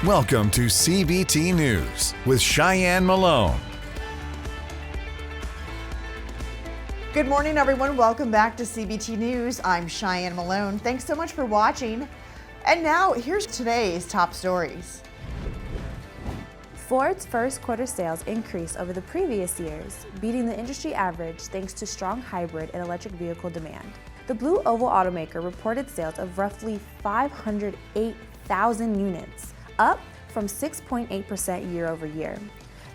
Welcome to CBT News with Cheyenne Malone. Good morning, everyone. Welcome back to CBT News. I'm Cheyenne Malone. Thanks so much for watching. And now, here's today's top stories. Ford's first quarter sales increased over the previous years, beating the industry average thanks to strong hybrid and electric vehicle demand. The Blue Oval automaker reported sales of roughly 508,000 units, up from 6.8% year over year.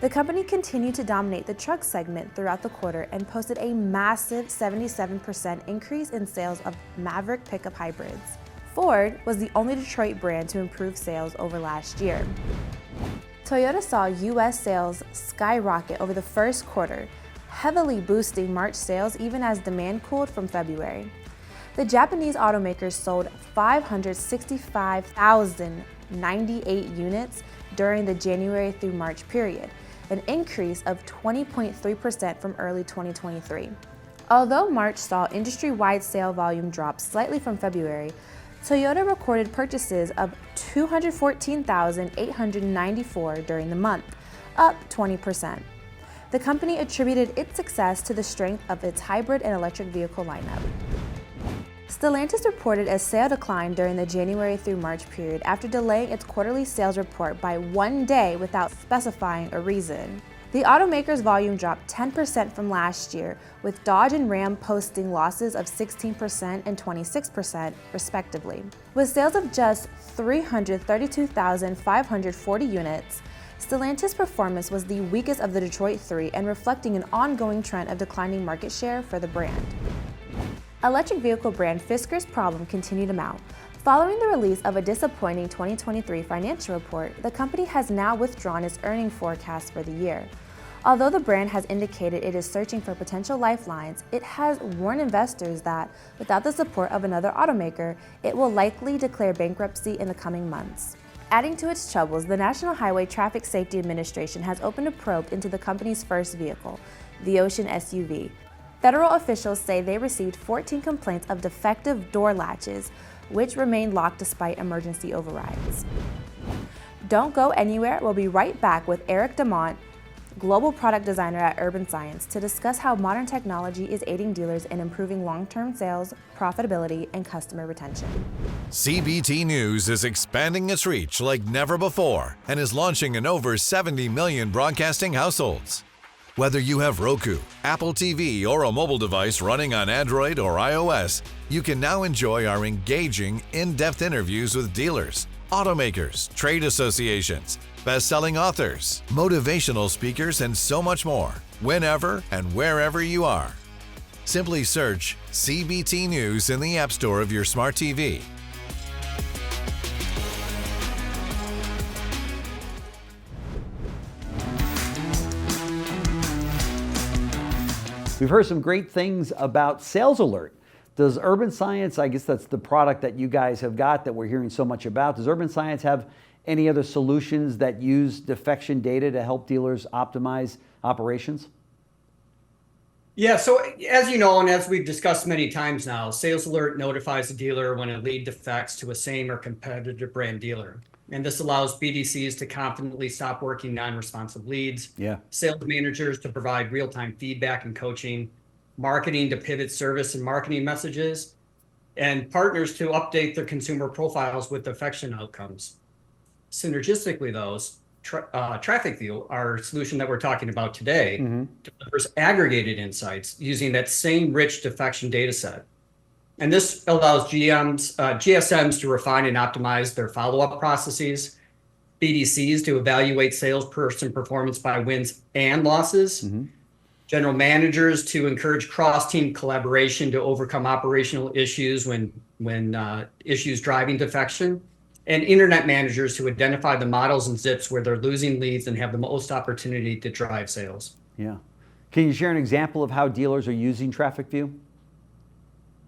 The company continued to dominate the truck segment throughout the quarter and posted a massive 77% increase in sales of Maverick pickup hybrids. Ford was the only Detroit brand to improve sales over last year. Toyota saw U.S. sales skyrocket over the first quarter, heavily boosting March sales even as demand cooled from February. The Japanese automakers sold 565,098 units during the January through March period, an increase of 20.3% from early 2023. Although March saw industry-wide sale volume drop slightly from February, Toyota recorded purchases of 214,894 during the month, up 20%. The company attributed its success to the strength of its hybrid and electric vehicle lineup. Stellantis reported a sale decline during the January through March period after delaying its quarterly sales report by one day without specifying a reason. The automaker's volume dropped 10% from last year, with Dodge and Ram posting losses of 16% and 26%, respectively. With sales of just 332,540 units, Stellantis' performance was the weakest of the Detroit Three and reflecting an ongoing trend of declining market share for the brand. Electric vehicle brand Fisker's problem continued to mount. Following the release of a disappointing 2023 financial report, the company has now withdrawn its earnings forecast for the year. Although the brand has indicated it is searching for potential lifelines, it has warned investors that, without the support of another automaker, it will likely declare bankruptcy in the coming months. Adding to its troubles, the National Highway Traffic Safety Administration has opened a probe into the company's first vehicle, the Ocean SUV. Federal officials say they received 14 complaints of defective door latches, which remained locked despite emergency overrides. Don't go anywhere. We'll be right back with Eric DeMont, global product designer at Urban Science, to discuss how modern technology is aiding dealers in improving long-term sales, profitability, and customer retention. CBT News is expanding its reach like never before and is launching in over 70 million broadcasting households. Whether you have Roku, Apple TV, or a mobile device running on Android or iOS, you can now enjoy our engaging, in-depth interviews with dealers, automakers, trade associations, best-selling authors, motivational speakers, and so much more, whenever and wherever you are. Simply search CBT News in the App Store of your smart TV. We've heard some great things about Sales Alert. Does Urban Science, I guess that's the product that you guys have got that we're hearing so much about, does Urban Science have any other solutions that use defection data to help dealers optimize operations? Yeah, so as you know, and as we've discussed many times now, Sales Alert notifies the dealer when a lead defects to a same or competitor brand dealer. And this allows BDCs to confidently stop working non-responsive leads, sales managers to provide real-time feedback and coaching, marketing to pivot service and marketing messages, and partners to update their consumer profiles with defection outcomes. Synergistically, those Traffic View, our solution that we're talking about today, delivers aggregated insights using that same rich defection data set. And this allows GSMs to refine and optimize their follow-up processes, BDCs to evaluate salesperson performance by wins and losses, general managers to encourage cross-team collaboration to overcome operational issues when issues driving defection, and internet managers to identify the models and zips where they're losing leads and have the most opportunity to drive sales. Yeah. Can you share an example of how dealers are using Traffic View?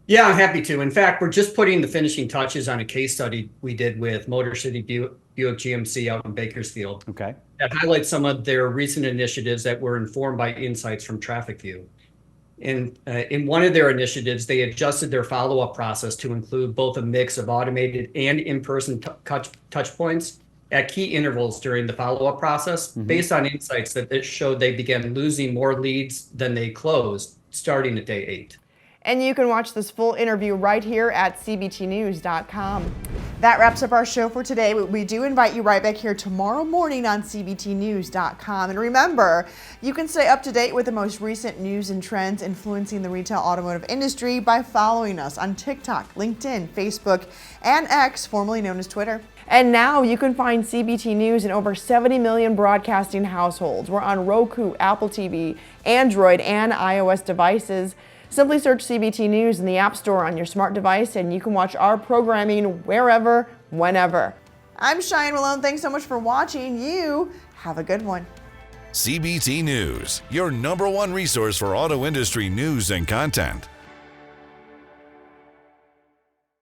Yeah, I'm happy to. In fact, we're just putting the finishing touches on a case study we did with Motor City Buick GMC out in Bakersfield. Okay. That highlights some of their recent initiatives that were informed by insights from Traffic View. In one of their initiatives, they adjusted their follow-up process to include both a mix of automated and in-person touch points at key intervals during the follow-up process based on insights that it showed they began losing more leads than they closed starting at day 8. And you can watch this full interview right here at cbtnews.com. That wraps up our show for today. We do invite you right back here tomorrow morning on cbtnews.com. And remember, you can stay up to date with the most recent news and trends influencing the retail automotive industry by following us on TikTok, LinkedIn, Facebook, and X, formerly known as Twitter. And now you can find CBT News in over 70 million broadcasting households. We're on Roku, Apple TV, Android, and iOS devices. Simply search CBT News in the App Store on your smart device, and you can watch our programming wherever, whenever. I'm Cheyenne Malone. Thanks so much for watching. You have a good one. CBT News, your #1 resource for auto industry news and content.